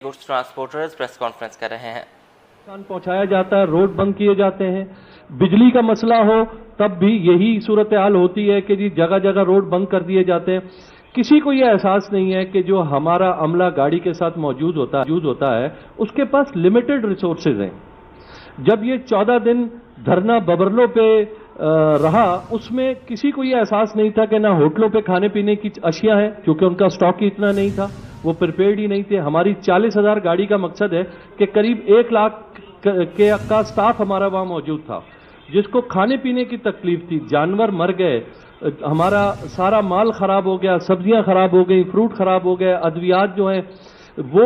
Goods transporters press conference कर रहे हैं। नुकसान पहुंचाया जाता है, रोड बंद किए जाते हैं। बिजली का मसला हो तब भी यही सूरत हाल होती है कि जी जगह जगह रोड बंद कर दिए जाते हैं। किसी को यह एहसास नहीं है कि जो हमारा अमला गाड़ी के साथ मौजूद होता है उसके पास लिमिटेड रिसोर्सेज हैं। जब ये 14 दिन धरना बबरलों पे रहा, उसमें किसी को यह एहसास नहीं था कि ना होटलों पे खाने पीने की अशिया है, क्योंकि उनका स्टॉक ही इतना नहीं था, वो प्रिपेयर्ड ही नहीं थे। हमारी 40,000 गाड़ी का मकसद है कि करीब 1 लाख का स्टाफ हमारा वहां मौजूद था, जिसको खाने पीने की तकलीफ थी। जानवर मर गए, हमारा सारा माल खराब हो गया, सब्जियां खराब हो गई, फ्रूट खराब हो गए। अद्वियात जो है वो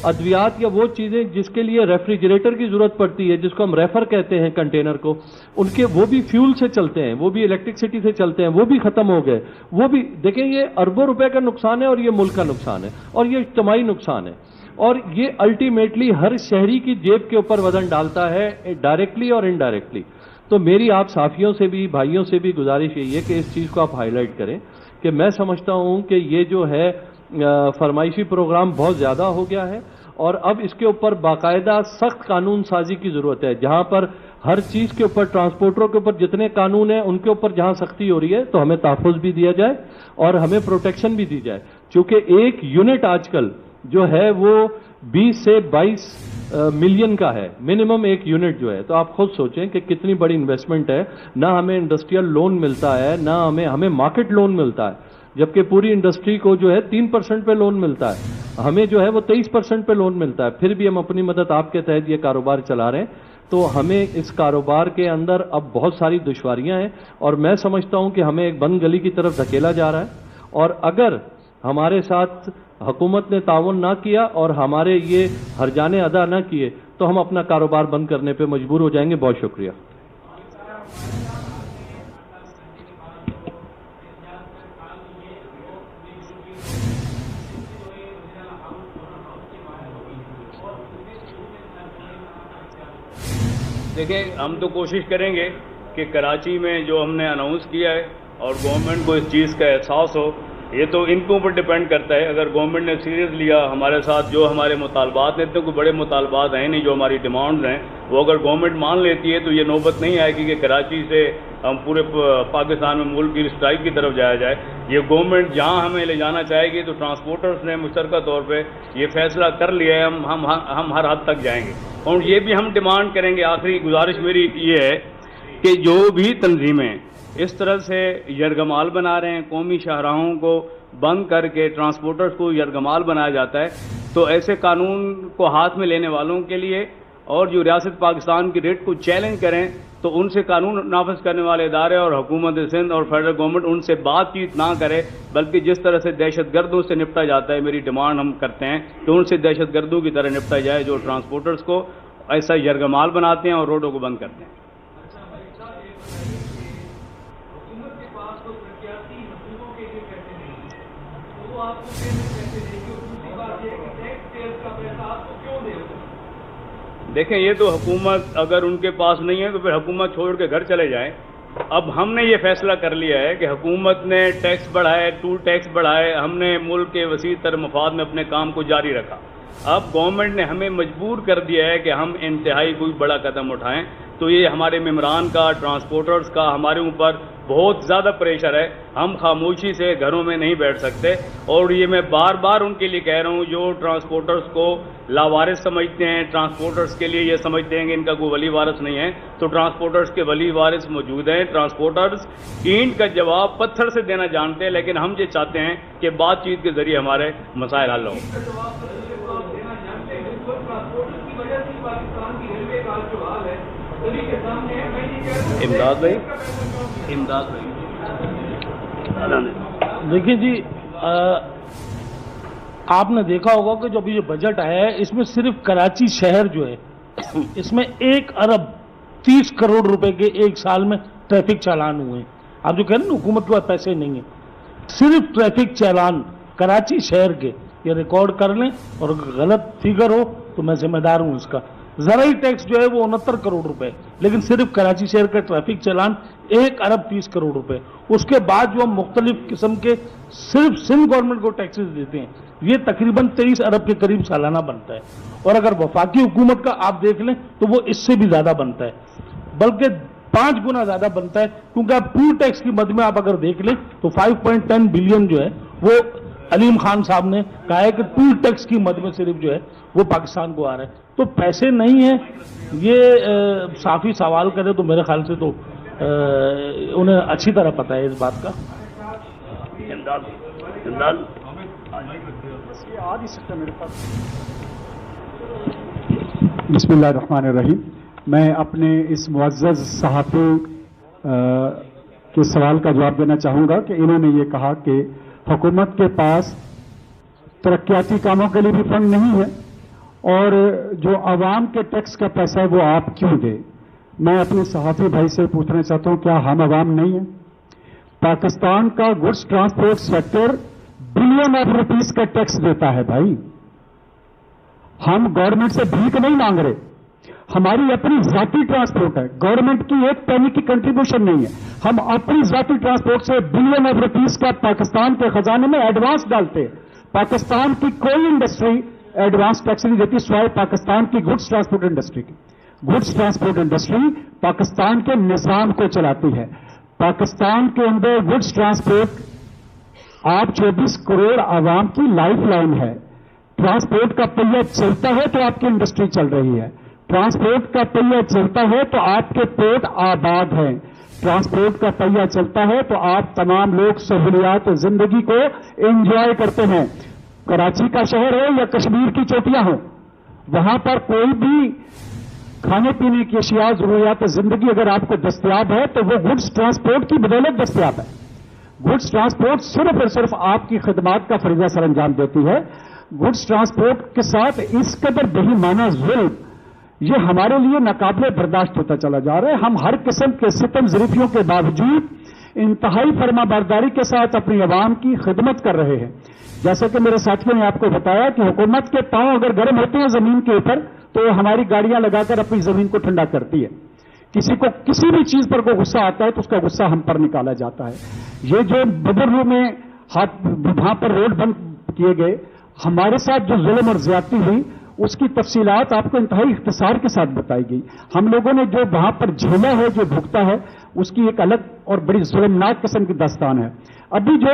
अद्वियात या वो चीजें जिसके लिए रेफ्रिजरेटर की जरूरत पड़ती है, जिसको हम रेफर कहते हैं कंटेनर को, उनके वो भी फ्यूल से चलते हैं, वो भी इलेक्ट्रिसिटी से चलते हैं, वो भी खत्म हो गए। वो भी देखें, ये अरबों रुपए का नुकसान है और ये मुल्क का नुकसान है और ये इज्तिमाई नुकसान है और ये अल्टीमेटली हर शहरी की जेब के ऊपर वजन डालता है, डायरेक्टली और इनडायरेक्टली। तो मेरी आप साथियों से भी, भाइयों से भी गुजारिश यही है कि इस चीज को आप हाईलाइट करें कि मैं समझता हूं कि ये जो है फरमाइशी प्रोग्राम बहुत ज्यादा हो गया है और अब इसके ऊपर बाकायदा सख्त कानून साजी की जरूरत है। जहां पर हर चीज के ऊपर, ट्रांसपोर्टरों के ऊपर जितने कानून हैं उनके ऊपर जहां सख्ती हो रही है तो हमें तहफ़्फ़ुज़ भी दिया जाए और हमें प्रोटेक्शन भी दी जाए। क्योंकि एक यूनिट आजकल जो है वो 20 से 22 मिलियन का है, मिनिमम एक यूनिट जो है। तो आप खुद सोचें कि कितनी बड़ी इन्वेस्टमेंट है। ना हमें इंडस्ट्रियल लोन मिलता है, ना हमें मार्केट लोन मिलता है, जबकि पूरी इंडस्ट्री को जो है 3% पे लोन मिलता है, हमें जो है वो 23% पे लोन मिलता है। फिर भी हम अपनी मदद आपके तहत ये कारोबार चला रहे हैं। तो हमें इस कारोबार के अंदर अब बहुत सारी दुश्वारियां हैं और मैं समझता हूं कि हमें एक बंद गली की तरफ धकेला जा रहा है और अगर हमारे साथ हुकूमत ने ताउन ना किया और हमारे ये हर्जाने अदा ना किए तो हम अपना कारोबार बंद करने पे मजबूर हो जाएंगे। बहुत शुक्रिया। देखें, हम तो कोशिश करेंगे कि कराची में जो हमने अनाउंस किया है और गवर्नमेंट को इस चीज़ का एहसास हो, ये तो इनके ऊपर डिपेंड करता है। अगर गवर्नमेंट ने सीरियस लिया हमारे साथ, जो हमारे मुतालबात हैं, इतने कोई बड़े मुतालबात हैं नहीं, जो हमारी डिमांड्स हैं वो अगर गवर्नमेंट मान लेती है तो ये नौबत नहीं आएगी कि कराची से हम पूरे पाकिस्तान में मुल्क की स्ट्राइक की तरफ जाया जाए। ये गवर्नमेंट जहाँ हमें ले जाना चाहेगी तो ट्रांसपोर्टर्स ने मुश्तरका तौर पे ये फैसला कर लिया है, हम हर हद तक जाएंगे और ये भी हम डिमांड करेंगे। आखिरी गुजारिश मेरी ये है कि जो भी तंजीमें इस तरह से यरगमाल बना रहे हैं, कौमी शाहराहों को बंद करके ट्रांसपोर्टर्स को यरगमाल बनाया जाता है, तो ऐसे कानून को हाथ में लेने वालों के लिए और जो रियासत पाकिस्तान की रेट को चैलेंज करें तो उनसे कानून नाफिज करने वाले इदारे और हुकूमत सिंध और फेडरल गवर्नमेंट उनसे बातचीत ना करे, बल्कि जिस तरह से दहशत गर्दों से निपटा जाता है, मेरी डिमांड हम करते हैं कि उनसे दहशत गर्दों की तरह निपटा जाए जो ट्रांसपोर्टर्स को ऐसा यरगमाल बनाते हैं और रोडों को बंद करते हैं। देखें, ये तो हुकूमत अगर उनके पास नहीं है तो फिर हुकूमत छोड़ के घर चले जाएं। अब हमने ये फैसला कर लिया है कि हुकूमत ने टैक्स बढ़ाए, टूल टैक्स बढ़ाए, हमने मुल्क के वसी तर मफाद में अपने काम को जारी रखा। अब गवर्नमेंट ने हमें मजबूर कर दिया है कि हम इंतहाई कोई बड़ा कदम उठाएं, तो ये हमारे मेम्बरान का, ट्रांसपोर्टर्स का हमारे ऊपर बहुत ज़्यादा प्रेशर है। हम खामोशी से घरों में नहीं बैठ सकते और ये मैं बार बार उनके लिए कह रहा हूँ जो ट्रांसपोर्टर्स को लावारिस समझते हैं, ट्रांसपोर्टर्स के लिए ये समझते हैं कि इनका कोई वली वारिस नहीं है, तो ट्रांसपोर्टर्स के वली वारिस मौजूद हैं। ट्रांसपोर्टर्स ईंट का जवाब पत्थर से देना जानते हैं, लेकिन हम ये चाहते हैं कि बातचीत के जरिए हमारे मसाइल हल हों। इमदाद भाई, देखिए जी, आपने देखा होगा कि जो अभी जो बजट आया है इसमें सिर्फ कराची शहर जो है इसमें 1 अरब 30 करोड़ रुपए के एक साल में ट्रैफिक चालान हुए हैं। आप जो कह रहे हैं ना हुकूमत के पास पैसे नहीं है, सिर्फ ट्रैफिक चालान कराची शहर के, ये रिकॉर्ड कर लें और गलत फिगर हो तो मैं जिम्मेदार हूं इसका। ज़राई टैक्स जो है वो 69 करोड़ रुपए, लेकिन सिर्फ कराची शहर का ट्रैफिक चालान 1 अरब 30 करोड़ रुपए। उसके बाद जो हम मुख्तलिफ किस्म के सिर्फ सिंध गवर्नमेंट को टैक्सेस देते हैं, ये तकरीबन 23 अरब के करीब सालाना बनता है। और अगर वफाकी हुकूमत का आप देख लें तो वो इससे भी ज्यादा बनता है, बल्कि 5 गुना ज्यादा बनता है, क्योंकि आप पूल टैक्स की मद में आप अगर देख लें तो 5.10 बिलियन जो है वो अलीम खान साहब ने कहा है कि पूल टैक्स की मद में सिर्फ जो है वो पाकिस्तान को आ रहा है। तो पैसे नहीं है, ये साफी सवाल करें तो मेरे ख्याल से तो उन्हें अच्छी तरह पता है इस बात का। बिस्मिल्लाहिर्रहमानिर्रहीम। मैं अपने इस मुअज़्ज़ज़ सहाफ़ी के सवाल का जवाब देना चाहूँगा कि इन्होंने ये कहा कि हुकूमत के पास तरक्याती कामों के लिए भी फंड नहीं है और जो आवाम के टैक्स का पैसा है वो आप क्यों दे। मैं अपने सहाफ़ी भाई से पूछना चाहता हूँ, क्या हम आवाम नहीं है? पाकिस्तान का goods transport sector billion of rupees का टैक्स देता है भाई। हम गवर्नमेंट से भीख नहीं मांग रहे, हमारी अपनी जाती ट्रांसपोर्ट है, गवर्नमेंट की एक पैनी की कंट्रीब्यूशन नहीं है। हम अपनी जाती ट्रांसपोर्ट से बिलियन ऑफ रुपीस का पाकिस्तान के खजाने में एडवांस डालते हैं। पाकिस्तान की कोई इंडस्ट्री एडवांस टैक्स नहीं देती स्वाय पाकिस्तान की गुड्स ट्रांसपोर्ट इंडस्ट्री की। गुड्स ट्रांसपोर्ट इंडस्ट्री पाकिस्तान के निजाम को चलाती है। पाकिस्तान के अंदर गुड्स ट्रांसपोर्ट आप 24 करोड़ आवाम की लाइफ लाइन है। ट्रांसपोर्ट का पहिया चलता है तो आपकी इंडस्ट्री चल रही है, ट्रांसपोर्ट का पहिया चलता है तो आपके पेट आबाद हैं, ट्रांसपोर्ट का पहिया चलता है तो आप तमाम लोग सहूलियात जिंदगी को एंजॉय करते हैं। कराची का शहर हो या कश्मीर की चोटियां हो, वहां पर कोई भी खाने पीने की अशिया जरूरियात जिंदगी अगर आपको दस्तयाब है तो वो गुड्स ट्रांसपोर्ट की बदौलत दस्तयाब है। गुड्स ट्रांसपोर्ट सिर्फ और सिर्फ आपकी खदमात का फरीजा सर अंजाम देती है। गुड्स ट्रांसपोर्ट के साथ इस कदर बेईमाना जुल्म ये हमारे लिए नाकाबिले बर्दाश्त होता चला जा रहा है। हम हर किस्म के सितम ज़रीफियों के बावजूद इंतहाई फरमाबरदारी के साथ अपनी आवाम की खिदमत कर रहे हैं। जैसा कि मेरे साथियों ने आपको बताया कि हुकूमत के पांव अगर गर्म होते हैं जमीन के ऊपर तो हमारी गाड़ियां लगाकर अपनी जमीन को ठंडा करती है। किसी को किसी भी चीज पर कोई गुस्सा आता है तो उसका गुस्सा हम पर निकाला जाता है। ये जो बदरलू में वहां पर रोड बंद किए गए, हमारे साथ जो जुल्म और ज्यादती हुई उसकी तफसीलात आपको इंतहाई इख्तिसार के साथ बताई गई। हम लोगों ने जो वहां पर झेला है, जो भुगता है, उसकी एक अलग और बड़ी जुल्मनाक किस्म की दास्तान है। अभी जो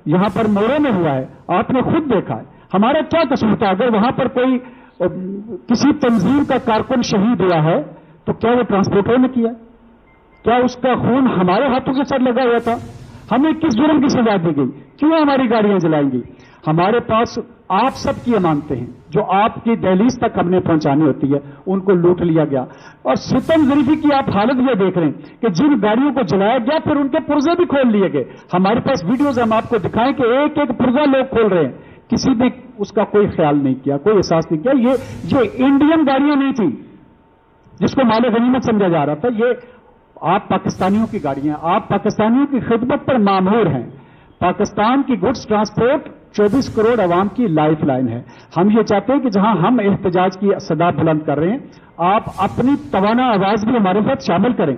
यहां पर मोरे में हुआ है आपने खुद देखा है, हमारा क्या कसूर था? अगर वहां पर कोई किसी तंजीम का कारकुन शहीद हुआ है तो क्या वो ट्रांसपोर्टर ने किया? क्या उसका खून हमारे हाथों के साथ लगा हुआ था? हमें किस जुर्म की सजा दी गई? क्यों हमारी गाड़ियां जलाएंगी? हमारे पास आप सब की अमानतें हैं जो आपकी दहलीज तक हमने पहुंचानी होती है, उनको लूट लिया गया। और सितम ज़रीफी की आप हालत ये देख रहे हैं कि जिन गाड़ियों को जलाया गया फिर उनके पुर्जे भी खोल लिए गए। हमारे पास वीडियोज हम आपको दिखाएं कि एक एक पुर्जा लोग खोल रहे हैं, किसी ने उसका कोई ख्याल नहीं किया, कोई एहसास नहीं किया। ये इंडियन गाड़ियां नहीं थी जिसको माले गनीमत समझा जा रहा था, ये आप पाकिस्तानियों की गाड़ियां, आप पाकिस्तानियों की खिदमत पर मामूर हैं। पाकिस्तान की गुड्स ट्रांसपोर्ट 24 करोड़ आवाम की लाइफ लाइन है। हम ये चाहते हैं कि जहां हम एहतजाज की सदा बुलंद कर रहे हैं, आप अपनी तवाना आवाज भी हमारे साथ शामिल करें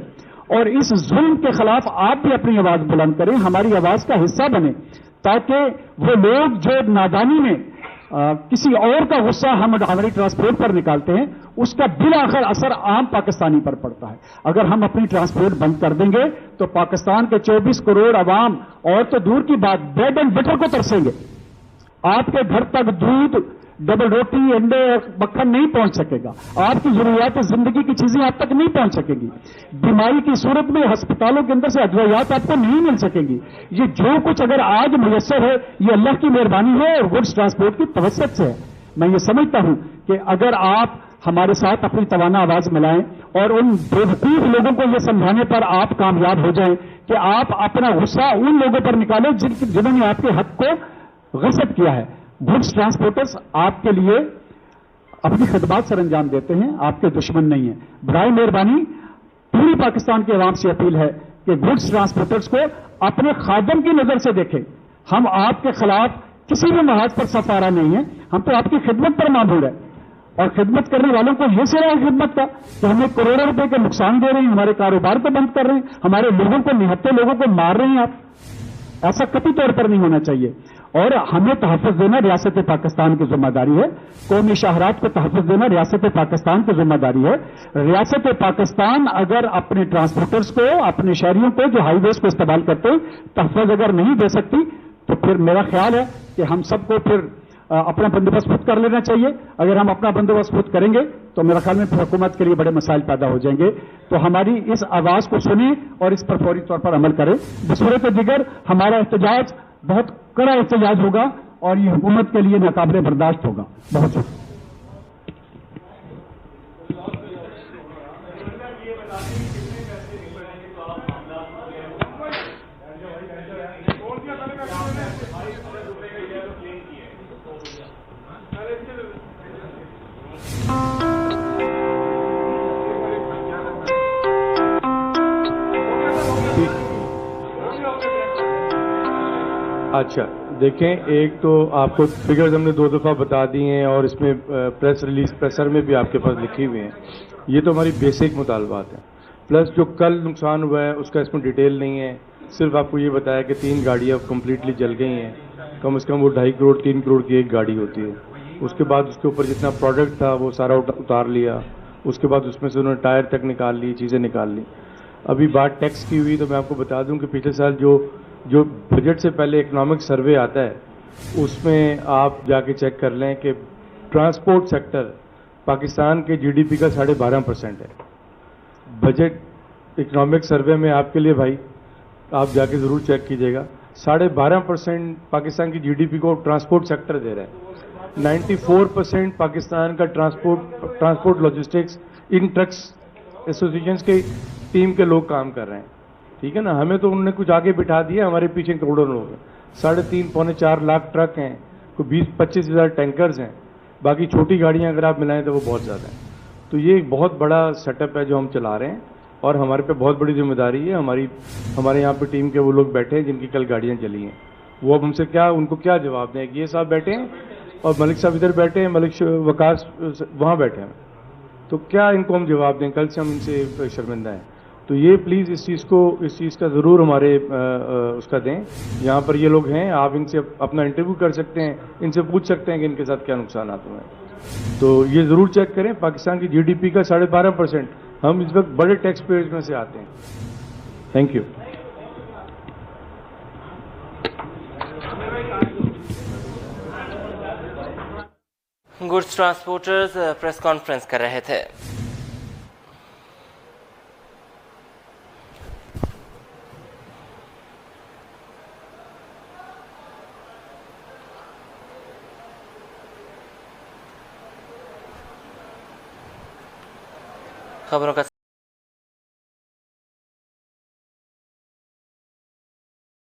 और इस जुल्म के खिलाफ आप भी अपनी आवाज बुलंद करें, हमारी आवाज का हिस्सा बने, ताकि वो लोग जो नादानी में किसी और का गुस्सा हम हमारी ट्रांसपोर्ट पर निकालते हैं, उसका बिल आखिर असर आम पाकिस्तानी पर पड़ता है। अगर हम अपनी ट्रांसपोर्ट बंद कर देंगे तो पाकिस्तान के 24 करोड़ आवाम, और तो दूर की बात, ब्रेड एंड बटर को तरसेंगे। आपके घर तक दूध, डबल रोटी, अंडे और मक्खन नहीं पहुंच सकेगा। आपकी जरूरियात जिंदगी की चीजें आप तक नहीं पहुंच सकेंगी। बीमारी की सूरत में अस्पतालों के अंदर से अदवियात आपको नहीं मिल सकेंगी। ये जो कुछ अगर आज मुयस्सर है ये अल्लाह की मेहरबानी है और गुड्स ट्रांसपोर्ट की तवस्सुत से है। मैं ये समझता हूं कि अगर आप हमारे साथ अपनी तवाना आवाज मिलाएं और उन बेवकूफ लोगों को ये समझाने पर आप कामयाब हो जाएं कि आप अपना गुस्सा उन लोगों पर निकालें जिन्होंने आपके हक को गसब किया है। गुड्स ट्रांसपोर्टर्स आपके लिए अपनी खिदमत सर अंजाम देते हैं, आपके दुश्मन नहीं है। बराए मेहरबानी पूरी पाकिस्तान के अवाम से अपील है कि गुड्स ट्रांसपोर्टर्स को अपने खादम की नजर से देखें। हम आपके खिलाफ किसी भी महाज पर सफारा नहीं है, हम तो आपकी खिदमत पर मामूर है। और खिदमत करने वालों को ये सिरा है खिदमत का कि हमें करोड़ों रुपए का नुकसान दे रहे हैं, हमारे कारोबार को बंद कर रहे हैं, हमारे लोगों को, निहत्थे लोगों को मार रहे हैं आप। ऐसा कभी तौर पर नहीं होना चाहिए। और हमें तहफ़्फ़ुज़ देना रियासत पाकिस्तान की जिम्मेदारी है, कौमी शाहरात को तहफ़्फ़ुज़ देना रियासत पाकिस्तान की जिम्मेदारी है। रियासत पाकिस्तान अगर अपने ट्रांसपोर्टर्स को, अपने शहरियों को जो हाईवेज को इस्तेमाल करते हैं, तहफ़्फ़ुज़ अगर नहीं दे सकती, तो फिर मेरा ख्याल है कि हम सबको फिर अपना बंदोबस्त खुद कर लेना चाहिए। अगर हम अपना बंदोबस्त खुद करेंगे तो मेरा ख्याल में फिर हुकूमत के लिए बड़े मसाइल पैदा हो जाएंगे। तो हमारी इस आवाज को सुने और इस पर फौरी तौर पर अमल करें। बसूरत दिगर हमारा एहतजाज बहुत कड़ा एहतजाज होगा और ये हुकूमत के लिए नाकाबिले बर्दाश्त होगा। बहुत शुक्रिया। अच्छा देखें, एक तो आपको फिगर्स हमने 2 दफ़ा बता दी हैं और इसमें प्रेस रिलीज प्रेसर में भी आपके पास लिखी हुई हैं। ये तो हमारी बेसिक मुतालबात हैं। प्लस जो कल नुकसान हुआ है उसका इसमें डिटेल नहीं है, सिर्फ आपको ये बताया कि 3 गाड़ियाँ कम्प्लीटली जल गई हैं। कम से कम वो 2.5 करोड़ 3 करोड़ की एक गाड़ी होती है। उसके बाद उसके ऊपर जितना प्रोडक्ट था वो सारा उतार लिया। उसके बाद उसमें से उन्होंने टायर तक निकाल ली, चीज़ें निकाल ली। अभी बात टैक्स की हुई तो मैं आपको बता दूं कि पिछले साल जो बजट से पहले इकोनॉमिक सर्वे आता है उसमें आप जाके चेक कर लें कि ट्रांसपोर्ट सेक्टर पाकिस्तान के जीडीपी का 12.5% है। बजट इकोनॉमिक सर्वे में आपके लिए भाई आप जाके ज़रूर चेक कीजिएगा, 12.5% पाकिस्तान की जीडीपी को ट्रांसपोर्ट सेक्टर दे रहा है। 94% पाकिस्तान का ट्रांसपोर्ट लॉजिस्टिक्स इन ट्रक्स एसोसिएशंस के टीम के लोग काम कर रहे हैं। ठीक है ना, हमें तो उन्होंने कुछ आगे बिठा दिया, हमारे पीछे करोड़ों लोग हैं। 3.5 पौने 4 लाख ट्रक हैं, कोई 20-25 हज़ार टैंकर्स हैं, बाकी छोटी गाड़ियां अगर आप मिलाएं तो वो बहुत ज़्यादा है। तो ये एक बहुत बड़ा सेटअप है जो हम चला रहे हैं और हमारे पे बहुत बड़ी जिम्मेदारी है। हमारे यहाँ पे टीम के वो लोग बैठे हैं जिनकी कल गाड़ियाँ चली हैं, वो अब हमसे उनको क्या जवाब दें। ये साहब बैठे हैं और मलिक साहब इधर बैठे हैं, मलिक वकास वहाँ बैठे हैं, तो क्या इनको हम जवाब दें? कल से हम इनसे शर्मिंदा हैं। तो ये प्लीज़ इस चीज़ का ज़रूर हमारे उसका दें। यहाँ पर ये लोग हैं, आप इनसे अपना इंटरव्यू कर सकते हैं, इनसे पूछ सकते हैं कि इनके साथ क्या नुकसान आते हैं। तो ये ज़रूर चेक करें। पाकिस्तान की जीडीपी का 12.5%, हम इस वक्त बड़े टैक्स पेयर्स में से आते हैं। Thank you. Goods transporters press conference कर रहे थे। खबरों का